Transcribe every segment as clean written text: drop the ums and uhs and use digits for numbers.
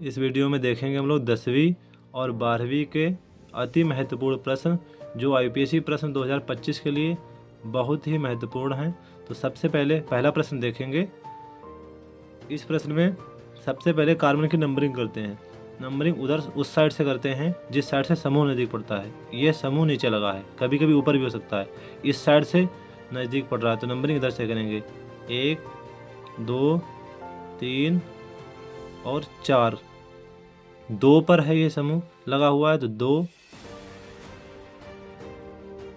इस वीडियो में देखेंगे हम लोग 10वीं और 12वीं के अति महत्वपूर्ण प्रश्न जो यूपीएससी प्रश्न 2025 के लिए बहुत ही महत्वपूर्ण हैं। तो सबसे पहले पहला प्रश्न देखेंगे। इस प्रश्न में सबसे पहले कार्बन की नंबरिंग करते हैं। नंबरिंग उधर उस साइड से करते हैं जिस साइड से समूह नज़दीक पड़ता है। ये समूह नीचे लगा है, कभी कभी ऊपर भी हो सकता है। इस साइड से नज़दीक पड़ रहा है तो नंबरिंग इधर से करेंगे। 1 2 3 और 4। 2 पर है ये समूह लगा हुआ है तो 2।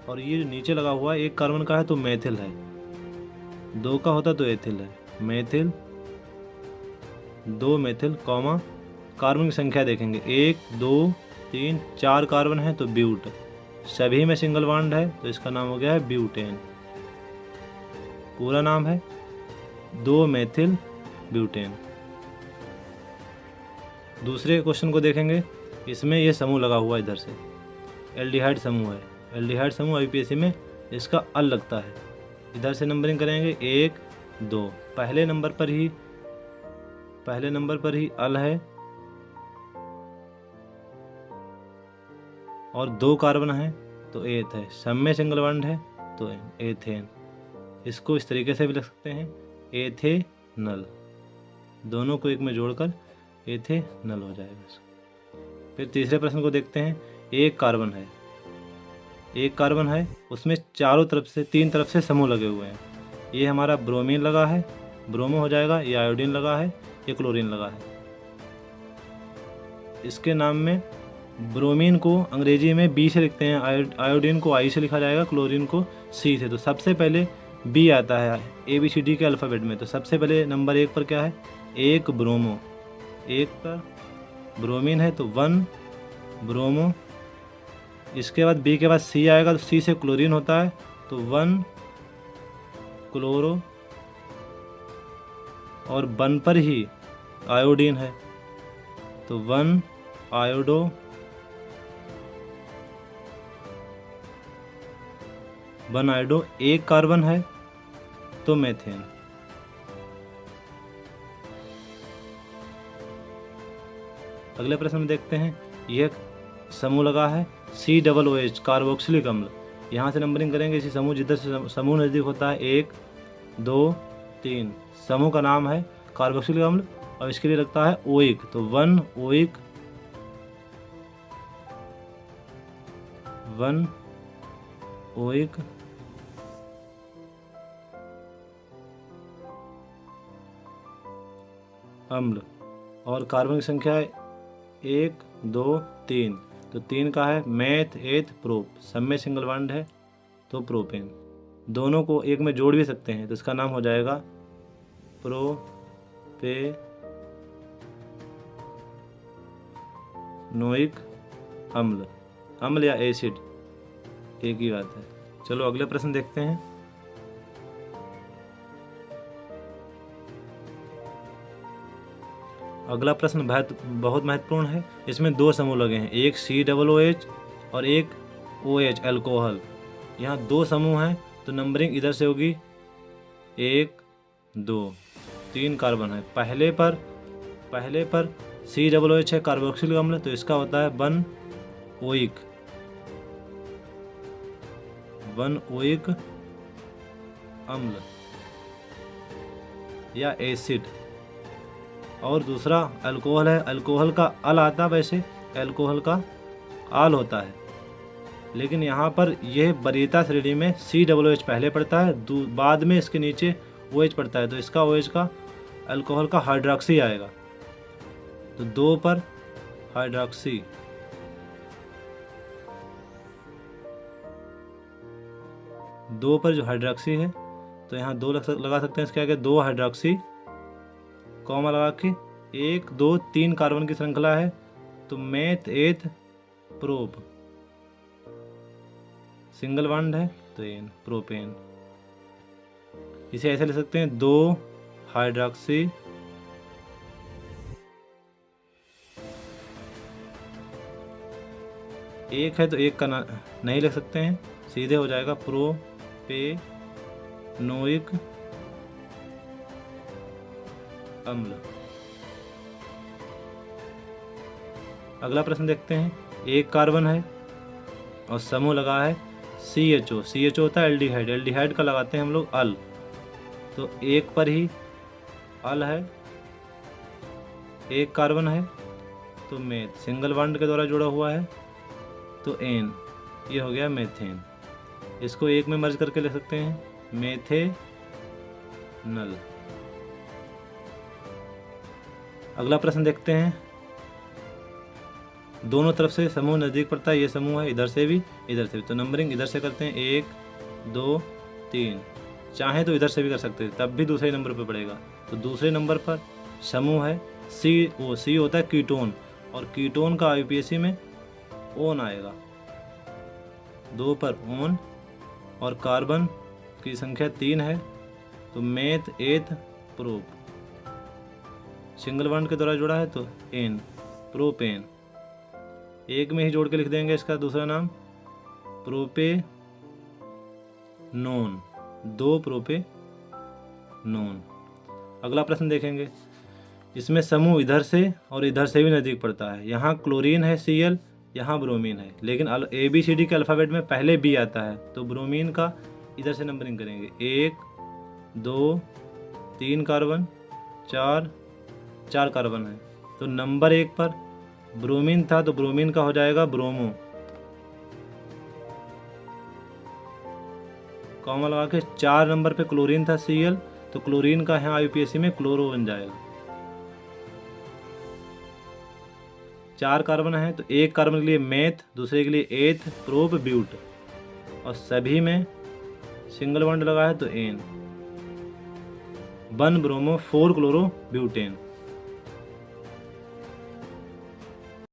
और ये जो नीचे लगा हुआ है एक कार्बन का है तो मेथिल है। 2 का होता तो एथिल है। मेथिल 2 मेथिल कॉमा कार्बन की संख्या देखेंगे 1 2 3 4 कार्बन है तो ब्यूट। सभी में सिंगल बॉन्ड है तो इसका नाम हो गया है ब्यूटेन। पूरा नाम है 2 मेथिल ब्यूटेन। दूसरे क्वेश्चन को देखेंगे। इसमें ये समूह लगा हुआ है इधर से, एल्डिहाइड समूह है। एल्डिहाइड समूह यूपीएससी में इसका अल लगता है। इधर से नंबरिंग करेंगे 1 2। पहले नंबर पर ही अल है और 2 कार्बन है तो एथ है। सब में सिंगल बॉन्ड है तो एथेन। इसको इस तरीके से भी लिख सकते हैं एथेनल। दोनों को एक में जोड़कर एथेनल हो जाएगा। फिर तीसरे प्रश्न को देखते हैं। एक कार्बन है उसमें चारों तरफ से 3 तरफ से समूह लगे हुए हैं। ये हमारा ब्रोमीन लगा है, ब्रोमो हो जाएगा। ये आयोडीन लगा है, ये क्लोरीन लगा है। इसके नाम में ब्रोमीन को अंग्रेजी में बी से लिखते हैं, आयोडीन को आई से लिखा जाएगा, क्लोरीन को सी से। तो सबसे पहले बी आता है ABCD के अल्फ़ाबेट में। तो सबसे पहले नंबर 1 पर क्या है? 1 ब्रोमो। 1 पर ब्रोमीन है तो 1 ब्रोमो। इसके बाद बी के बाद सी आएगा तो सी से क्लोरीन होता है तो 1 क्लोरो। और 1 पर ही आयोडीन है तो 1 आयोडो। 1 आयोडो। 1 कार्बन है तो मेथेन। अगले प्रश्न में देखते हैं। यह समूह लगा है COOH कार्बोक्सिलिक अम्ल। यहाँ से नंबरिंग करेंगे इसी समूह जिधर से समूह नज़दीक होता है 1 2 3। समूह का नाम है कार्बोक्सिलिक अम्ल और इसके लिए लगता है ओइक तो 1 ओइक। 1 ओइक। अम्ल। और कार्बन की संख्या है 1 2 3 तो 3 का है मेथ एथ प्रोप। सब में सिंगल बॉन्ड है तो प्रोपेन। दोनों को एक में जोड़ भी सकते हैं तो इसका नाम हो जाएगा प्रोपेनोइक अम्ल। अम्ल या एसिड एक ही बात है। चलो अगले प्रश्न देखते हैं। अगला प्रश्न बहुत महत्वपूर्ण है। इसमें 2 समूह लगे हैं, एक COOH और एक OH अल्कोहल। यहाँ 2 समूह हैं तो नंबरिंग इधर से होगी 1 2। 3 कार्बन है। पहले पर COOH है कार्बोक्सिलिक अम्ल तो इसका होता है 1 ओइक। 1 ओइक अम्ल या एसिड। और दूसरा अल्कोहल है। अल्कोहल का अल आता है, वैसे अल्कोहल का आल होता है, लेकिन यहाँ पर यह वरीयता श्रेणी में COOH पहले पड़ता है, बाद में इसके नीचे OH पड़ता है तो इसका OH का अल्कोहल का हाइड्रोक्सी आएगा तो 2 पर हाइड्रोक्सी। 2 पर जो हाइड्रोक्सी है तो यहाँ 2 लगा सकते हैं। इसके आगे 2 हाइड्रोक्सी कॉमा लगा के 1 2 3 कार्बन की श्रृंखला है तो मेथ एथ प्रोप। सिंगल बॉन्ड है तो एन प्रोपेन। इसे ऐसे लिख सकते हैं 2 हाइड्रोक्सी 1 है तो 1 का नहीं लिख सकते हैं, सीधे हो जाएगा प्रोपेनोइक अम्ल। अगला प्रश्न देखते हैं। एक कार्बन है और समूह लगा है CHO। CHO होता है एल्डिहाइड। एल्डिहाइड का लगाते हैं हम लोग अल, तो एक पर ही अल है, एक कार्बन है तो मेथ, सिंगल बॉन्ड के द्वारा जुड़ा हुआ है तो एन, ये हो गया मेथेन। इसको एक में मर्ज करके लिख सकते हैं मेथेनल। अगला प्रश्न देखते हैं। दोनों तरफ से समूह नज़दीक पड़ता है, ये समूह है इधर से भी इधर से भी, तो नंबरिंग इधर से करते हैं 1 2 3, चाहे तो इधर से भी कर सकते हैं तब भी दूसरे नंबर पर पड़ेगा। तो दूसरे नंबर पर समूह है सी होता है कीटोन, और कीटोन का IUPAC में ओन आएगा, 2 पर ओन, और कार्बन की संख्या 3 है तो मेथ एथ प्रोप, सिंगल बॉन्ड के द्वारा जुड़ा है तो एन, प्रोपेन। एक में ही जोड़ के लिख देंगे इसका दूसरा नाम प्रोपेनोन, 2 प्रोपेनोन। अगला प्रश्न देखेंगे। इसमें समूह इधर से और इधर से भी नज़दीक पड़ता है। यहाँ क्लोरीन है Cl, यहाँ ब्रोमीन है, लेकिन ABCD के अल्फ़ाबेट में पहले B आता है, तो ब्रोमीन का इधर से नंबरिंग करेंगे 1 2 3 कार्बन 4 कार्बन है, तो नंबर 1 पर ब्रोमीन था तो ब्रोमीन का हो जाएगा ब्रोमो, कॉमा लगा के। 4 नंबर पे क्लोरीन था Cl, तो क्लोरीन का यहाँ IUPAC में क्लोरो बन जाएगा। 4 कार्बन है तो एक कार्बन के लिए मेथ, दूसरे के लिए एथ प्रोप ब्यूट, और सभी में सिंगल बॉन्ड लगा है तो एन, 1 ब्रोमो 4 क्लोरो ब्यूटेन।